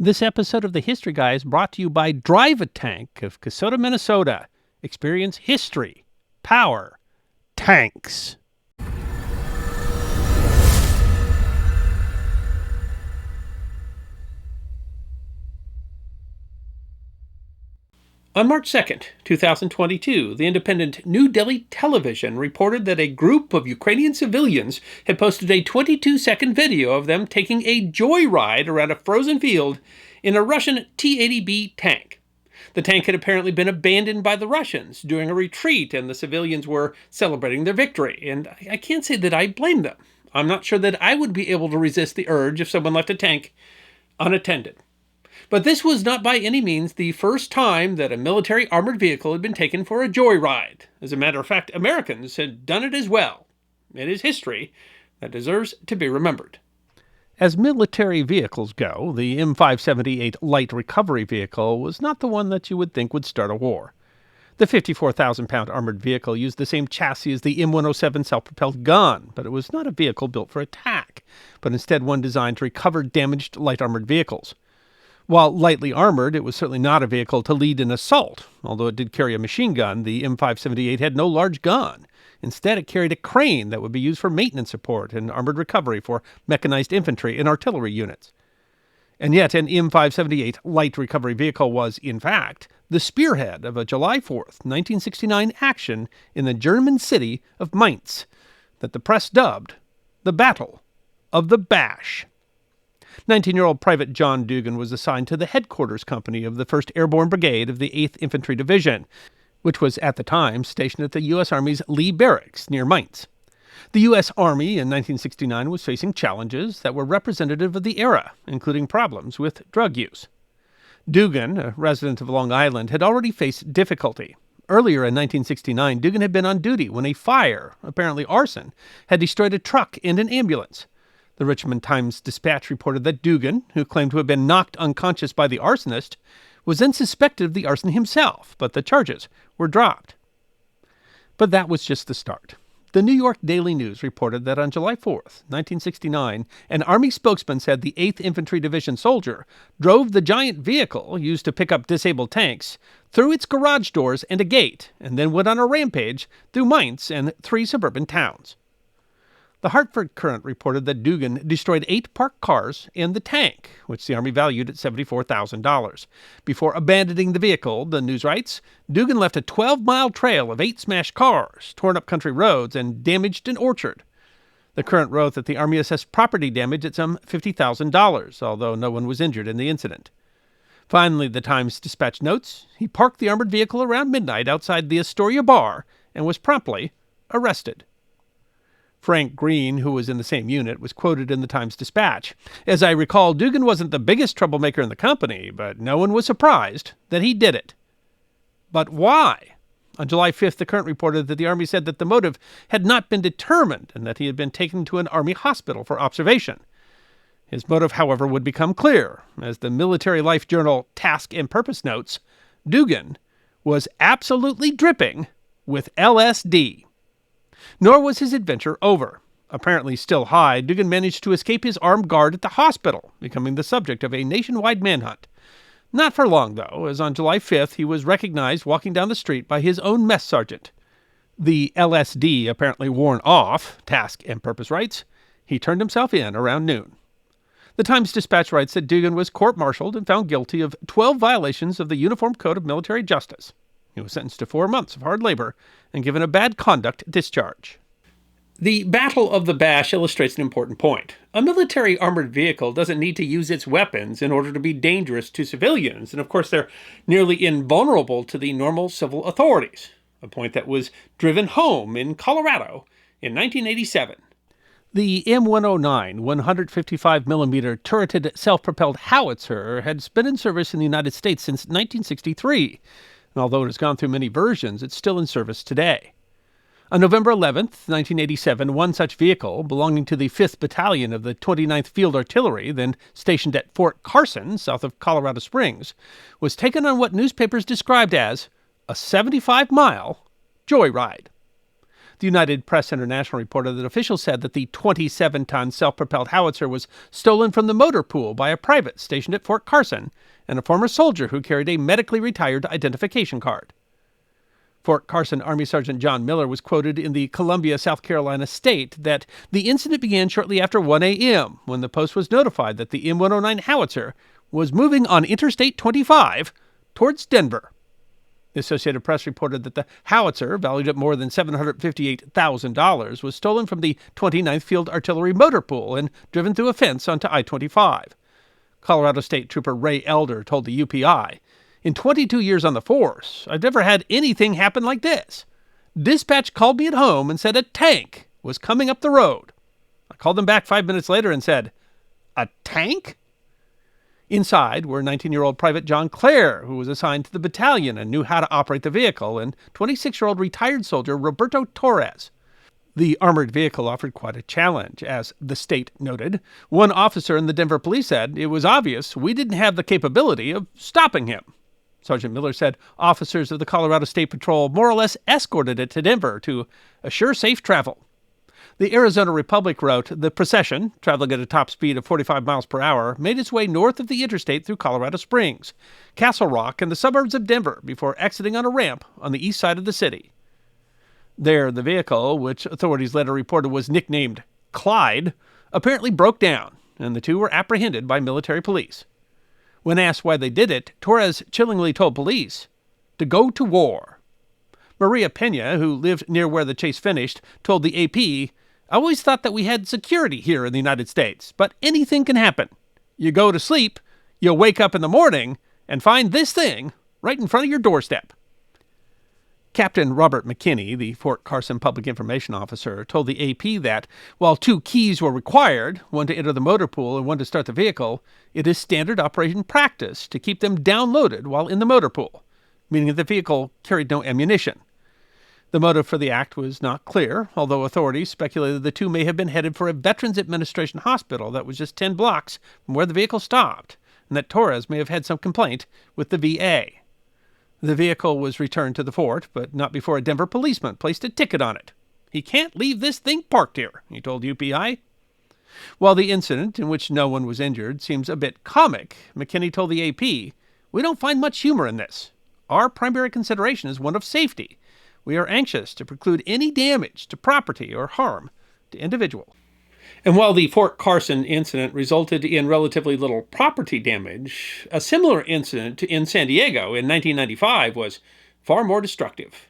This episode of the History Guy is brought to you by Drive a Tank of Kasota, Minnesota. Experience history, power, tanks. On March 2nd, 2022, the independent New Delhi Television reported that a group of Ukrainian civilians had posted a 22-second video of them taking a joyride around a frozen field in a Russian T-80B tank. The tank had apparently been abandoned by the Russians during a retreat, and the civilians were celebrating their victory. And I can't say that I blame them. I'm not sure that I would be able to resist the urge if someone left a tank unattended. But this was not by any means the first time that a military armored vehicle had been taken for a joyride. As a matter of fact, Americans had done it as well. It is history that deserves to be remembered. As military vehicles go, the M578 light recovery vehicle was not the one that you would think would start a war. The 54,000-pound armored vehicle used the same chassis as the M107 self-propelled gun, but it was not a vehicle built for attack, but instead one designed to recover damaged light armored vehicles. While lightly armored, it was certainly not a vehicle to lead an assault. Although it did carry a machine gun, the M578 had no large gun. Instead, it carried a crane that would be used for maintenance support and armored recovery for mechanized infantry and artillery units. And yet, an M578 light recovery vehicle was, in fact, the spearhead of a July 4th, 1969 action in the German city of Mainz that the press dubbed the Battle of the Bash. 19-year-old Private John Dugan was assigned to the headquarters company of the 1st Airborne Brigade of the 8th Infantry Division, which was at the time stationed at the U.S. Army's Lee Barracks near Mainz. The U.S. Army in 1969 was facing challenges that were representative of the era, including problems with drug use. Dugan, a resident of Long Island, had already faced difficulty. Earlier in 1969, Dugan had been on duty when a fire, apparently arson, had destroyed a truck and an ambulance. The Richmond Times-Dispatch reported that Dugan, who claimed to have been knocked unconscious by the arsonist, was then suspected of the arson himself, but the charges were dropped. But that was just the start. The New York Daily News reported that on July 4th, 1969, an Army spokesman said the 8th Infantry Division soldier drove the giant vehicle used to pick up disabled tanks through its garage doors and a gate, and then went on a rampage through Mainz and 3 suburban towns. The Hartford Courant reported that Dugan destroyed 8 parked cars and the tank, which the Army valued at $74,000. Before abandoning the vehicle, the news writes, Dugan left a 12-mile trail of 8 smashed cars, torn up country roads, and damaged an orchard. The Courant wrote that the Army assessed property damage at some $50,000, although no one was injured in the incident. Finally, the Times-Dispatch notes, he parked the armored vehicle around midnight outside the Astoria bar and was promptly arrested. Frank Green, who was in the same unit, was quoted in the Times-Dispatch. As I recall, Dugan wasn't the biggest troublemaker in the company, but no one was surprised that he did it. But why? On July 5th, the Courant reported that the Army said that the motive had not been determined and that he had been taken to an Army hospital for observation. His motive, however, would become clear. As the military life journal Task and Purpose notes, Dugan was absolutely dripping with LSD. Nor was his adventure over. Apparently still high, Dugan managed to escape his armed guard at the hospital, becoming the subject of a nationwide manhunt. Not for long, though, as on July 5th he was recognized walking down the street by his own mess sergeant. The LSD apparently worn off, Task and Purpose writes, he turned himself in around noon. The Times-Dispatch writes that Dugan was court-martialed and found guilty of 12 violations of the Uniform Code of Military Justice. He was sentenced to 4 months of hard labor and given a bad conduct discharge. The Battle of the Bash illustrates an important point. A military armored vehicle doesn't need to use its weapons in order to be dangerous to civilians, and of course they're nearly invulnerable to the normal civil authorities, a point that was driven home in Colorado in 1987. The M109 155mm turreted self-propelled howitzer had been in service in the United States since 1963. And although it has gone through many versions, it's still in service today. On November 11th, 1987, one such vehicle, belonging to the 5th Battalion of the 29th Field Artillery, then stationed at Fort Carson, south of Colorado Springs, was taken on what newspapers described as a 75-mile joyride. The United Press International reported that officials said that the 27-ton self-propelled howitzer was stolen from the motor pool by a private stationed at Fort Carson and a former soldier who carried a medically retired identification card. Fort Carson Army Sergeant John Miller was quoted in the Columbia, South Carolina State that the incident began shortly after 1 a.m. when the post was notified that the M109 howitzer was moving on Interstate 25 towards Denver. The Associated Press reported that the howitzer, valued at more than $758,000, was stolen from the 29th Field Artillery motor pool and driven through a fence onto I-25. Colorado State Trooper Ray Elder told the UPI, "In 22 years on the force, I've never had anything happen like this. Dispatch called me at home and said a tank was coming up the road. I called them back 5 minutes later and said, 'A tank?' Inside were 19-year-old Private John Clare, who was assigned to the battalion and knew how to operate the vehicle, and 26-year-old retired soldier Roberto Torres. The armored vehicle offered quite a challenge, as the state noted. One officer in the Denver police said it was obvious we didn't have the capability of stopping him. Sergeant Miller said officers of the Colorado State Patrol more or less escorted it to Denver to assure safe travel. The Arizona Republic wrote, the procession, traveling at a top speed of 45 miles per hour, made its way north of the interstate through Colorado Springs, Castle Rock, and the suburbs of Denver before exiting on a ramp on the east side of the city. There, the vehicle, which authorities later reported was nicknamed Clyde, apparently broke down, and the two were apprehended by military police. When asked why they did it, Torres chillingly told police, to go to war. Maria Pena, who lived near where the chase finished, told the AP, I always thought that we had security here in the United States, but anything can happen. You go to sleep, you'll wake up in the morning, and find this thing right in front of your doorstep. Captain Robert McKinney, the Fort Carson Public Information Officer, told the AP that, while 2 keys were required, one to enter the motor pool and one to start the vehicle, it is standard operation practice to keep them downloaded while in the motor pool, meaning that the vehicle carried no ammunition. The motive for the act was not clear, although authorities speculated the two may have been headed for a Veterans Administration hospital that was just 10 blocks from where the vehicle stopped, and that Torres may have had some complaint with the VA. The vehicle was returned to the fort, but not before a Denver policeman placed a ticket on it. He can't leave this thing parked here, he told UPI. While the incident, in which no one was injured, seems a bit comic, McKinney told the AP, we don't find much humor in this. Our primary consideration is one of safety. We are anxious to preclude any damage to property or harm to individuals. And while the Fort Carson incident resulted in relatively little property damage, a similar incident in San Diego in 1995 was far more destructive.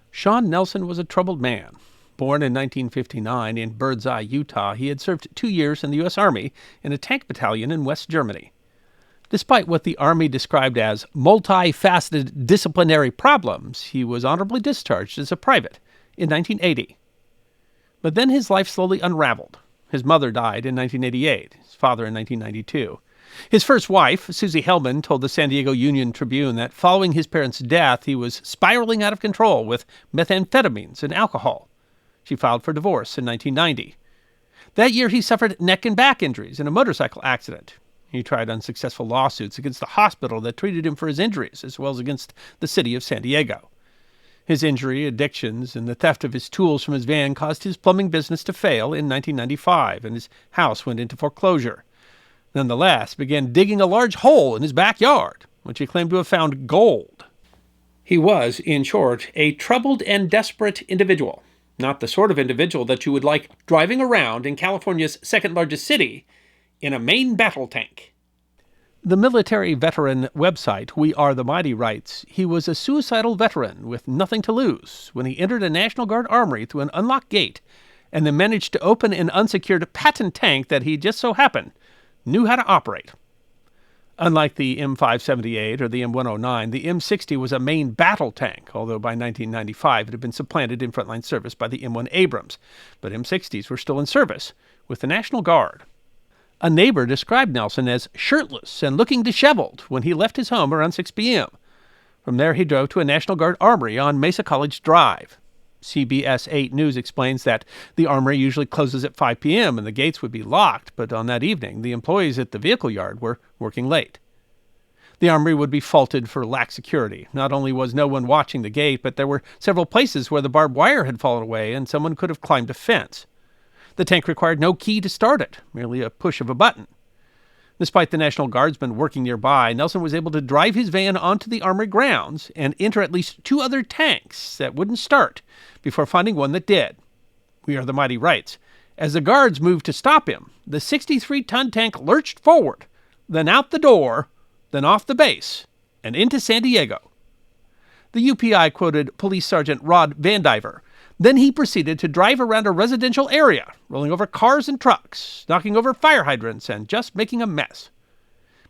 Sean Nelson was a troubled man. Born in 1959 in Birdseye, Utah, he had served 2 years in the U.S. Army in a tank battalion in West Germany. Despite what the Army described as multifaceted disciplinary problems, he was honorably discharged as a private in 1980. But then his life slowly unraveled. His mother died in 1988, his father in 1992. His first wife, Susie Hellman, told the San Diego Union-Tribune that following his parents' death, he was spiraling out of control with methamphetamines and alcohol. She filed for divorce in 1990. That year, he suffered neck and back injuries in a motorcycle accident. He tried unsuccessful lawsuits against the hospital that treated him for his injuries, as well as against the city of San Diego. His injury, addictions, and the theft of his tools from his van caused his plumbing business to fail in 1995, and his house went into foreclosure. Nonetheless, began digging a large hole in his backyard, which he claimed to have found gold. He was, in short, a troubled and desperate individual, not the sort of individual that you would like driving around in California's second-largest city in a main battle tank. The military veteran website We Are the Mighty writes, he was a suicidal veteran with nothing to lose when he entered a National Guard armory through an unlocked gate and then managed to open an unsecured patent tank that he just so happened knew how to operate. Unlike the M578 or the M109, the M60 was a main battle tank, although by 1995 it had been supplanted in frontline service by the M1 Abrams, but M60s were still in service with the National Guard. A neighbor described Nelson as shirtless and looking disheveled when he left his home around 6 p.m. From there, he drove to a National Guard armory on Mesa College Drive. CBS 8 News explains that the armory usually closes at 5 p.m. and the gates would be locked, but on that evening, the employees at the vehicle yard were working late. The Armory would be faulted for lax security. Not only was no one watching the gate, but there were several places where the barbed wire had fallen away and someone could have climbed a fence. The tank required no key to start it, merely a push of a button. Despite the National Guardsmen working nearby, Nelson was able to drive his van onto the Armory grounds and enter at least 2 other tanks that wouldn't start before finding one that did. We Are the Mighty writes, as the guards moved to stop him, the 63-ton tank lurched forward, then out the door, then off the base, and into San Diego. The UPI quoted Police Sergeant Rod Vandiver. Then he proceeded to drive around a residential area, rolling over cars and trucks, knocking over fire hydrants, and just making a mess.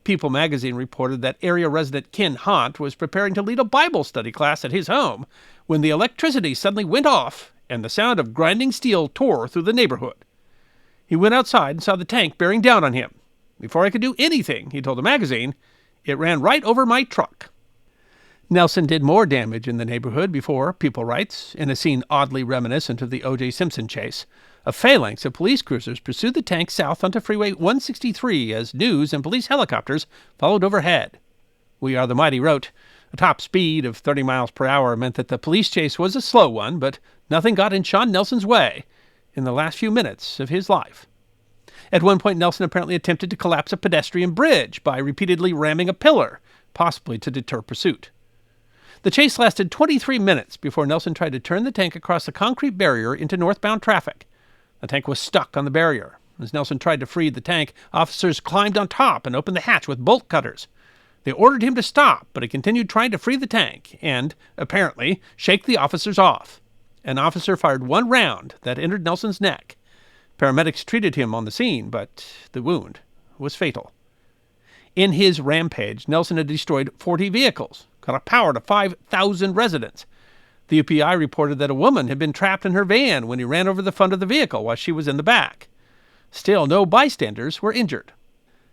People magazine reported that area resident Ken Hunt was preparing to lead a Bible study class at his home when the electricity suddenly went off and the sound of grinding steel tore through the neighborhood. He went outside and saw the tank bearing down on him. Before I could do anything, he told the magazine, it ran right over my truck. Nelson did more damage in the neighborhood before, People writes, in a scene oddly reminiscent of the O.J. Simpson chase. A phalanx of police cruisers pursued the tank south onto Freeway 163 as news and police helicopters followed overhead. We Are the Mighty wrote, a top speed of 30 miles per hour meant that the police chase was a slow one, but nothing got in Sean Nelson's way in the last few minutes of his life. At one point, Nelson apparently attempted to collapse a pedestrian bridge by repeatedly ramming a pillar, possibly to deter pursuit. The chase lasted 23 minutes before Nelson tried to turn the tank across the concrete barrier into northbound traffic. The tank was stuck on the barrier. As Nelson tried to free the tank, officers climbed on top and opened the hatch with bolt cutters. They ordered him to stop, but he continued trying to free the tank and, apparently, shake the officers off. An officer fired 1 round that entered Nelson's neck. Paramedics treated him on the scene, but the wound was fatal. In his Rampage, Nelson had destroyed 40 vehicles, cut off power to 5,000 residents. The UPI reported that a woman had been trapped in her van when he ran over the front of the vehicle while she was in the back. Still, no bystanders were injured.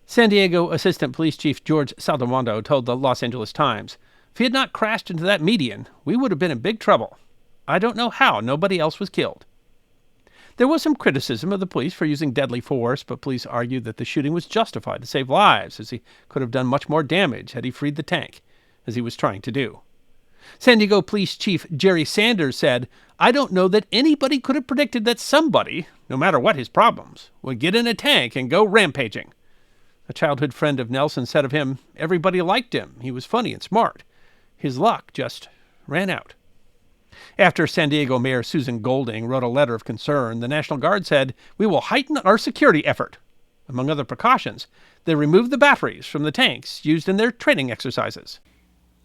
San Diego Assistant Police Chief George Saldamondo told the Los Angeles Times, if he had not crashed into that median, we would have been in big trouble. I don't know how nobody else was killed. There was some criticism of the police for using deadly force, but police argued that the shooting was justified to save lives, as he could have done much more damage had he freed the tank, as he was trying to do. San Diego Police Chief Jerry Sanders said, I don't know that anybody could have predicted that somebody, no matter what his problems, would get in a tank and go rampaging. A childhood friend of Nelson said of him, everybody liked him. He was funny and smart. His luck just ran out. After San Diego Mayor Susan Golding wrote a letter of concern, the National Guard said, we will heighten our security effort. Among other precautions, they removed the batteries from the tanks used in their training exercises.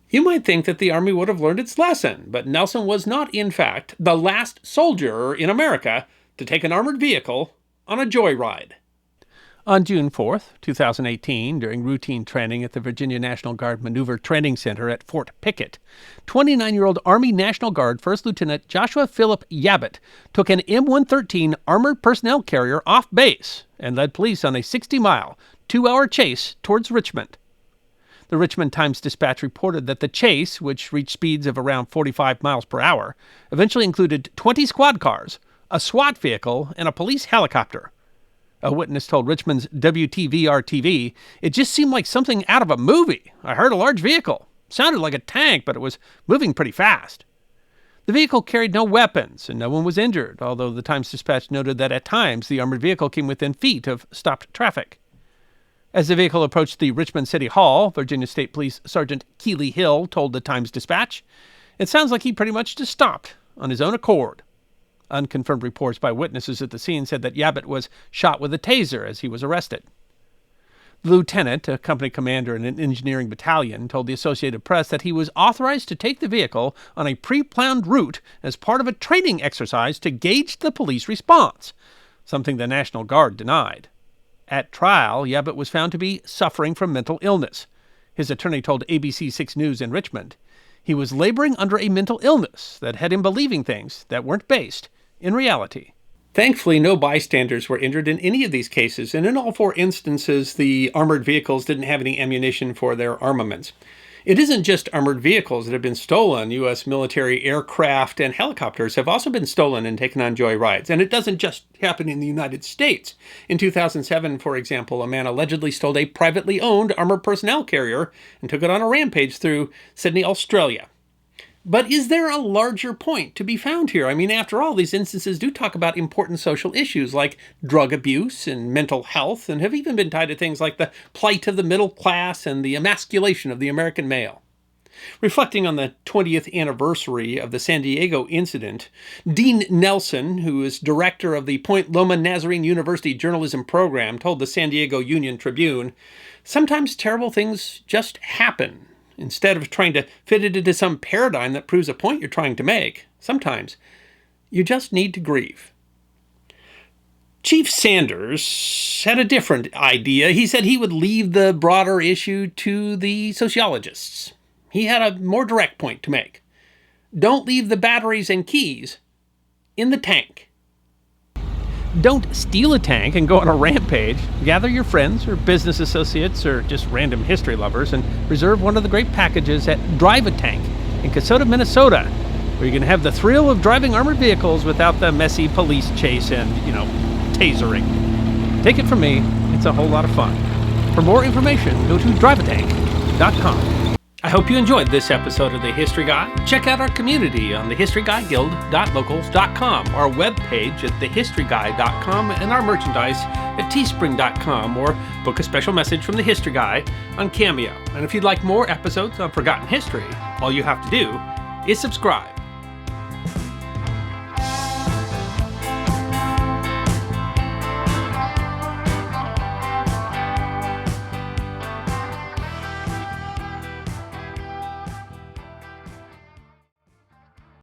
You might think that the Army would have learned its lesson, but Nelson was not, in fact, the last soldier in America to take an armored vehicle on a joyride. On June 4th, 2018, during routine training at the Virginia National Guard Maneuver Training Center at Fort Pickett, 29-year-old Army National Guard First Lieutenant Joshua Philip Yabbitt took an M113 armored personnel carrier off base and led police on a 60-mile, 2-hour chase towards Richmond. The Richmond Times-Dispatch reported that the chase, which reached speeds of around 45 miles per hour, eventually included 20 squad cars, a SWAT vehicle, and a police helicopter. A witness told Richmond's WTVR-TV, it just seemed like something out of a movie. I heard a large vehicle. Sounded like a tank, but it was moving pretty fast. The vehicle carried no weapons, and no one was injured, although the Times-Dispatch noted that at times the armored vehicle came within feet of stopped traffic. As the vehicle approached the Richmond City Hall, Virginia State Police Sergeant Keeley Hill told the Times-Dispatch, it sounds like he pretty much just stopped on his own accord. Unconfirmed reports by witnesses at the scene said that Yabbitt was shot with a taser as he was arrested. The lieutenant, a company commander in an engineering battalion, told the Associated Press that he was authorized to take the vehicle on a pre-planned route as part of a training exercise to gauge the police response, something the National Guard denied. At trial, Yabbitt was found to be suffering from mental illness. His attorney told ABC 6 News in Richmond, he was laboring under a mental illness that had him believing things that weren't based in reality. Thankfully, no bystanders were injured in any of these cases, and in all 4 instances, the armored vehicles didn't have any ammunition for their armaments. It isn't just armored vehicles that have been stolen. U.S. military aircraft and helicopters have also been stolen and taken on joyrides. And it doesn't just happen in the United States. In 2007, for example, a man allegedly stole a privately owned armored personnel carrier and took it on a rampage through Sydney, Australia. But is there a larger point to be found here? I mean, after all, these instances do talk about important social issues like drug abuse and mental health, and have even been tied to things like the plight of the middle class and the emasculation of the American male. Reflecting on the 20th anniversary of the San Diego incident, Dean Nelson, who is director of the Point Loma Nazarene University journalism program, told the San Diego Union-Tribune, "Sometimes terrible things just happen. Instead of trying to fit it into some paradigm that proves a point you're trying to make, sometimes you just need to grieve." Chief Sanders had a different idea. He said he would leave the broader issue to the sociologists. He had a more direct point to make. Don't leave the batteries and keys in the tank. Don't steal a tank and go on a rampage. Gather your friends or business associates or just random history lovers and reserve one of the great packages at Drive a Tank in Kasota, Minnesota, where you can have the thrill of driving armored vehicles without the messy police chase and, tasering. Take it from me, it's a whole lot of fun. For more information, go to driveatank.com. I hope you enjoyed this episode of The History Guy. Check out our community on thehistoryguyguild.locals.com, our webpage at thehistoryguy.com, and our merchandise at teespring.com, or book a special message from The History Guy on Cameo. And if you'd like more episodes on Forgotten History, all you have to do is subscribe.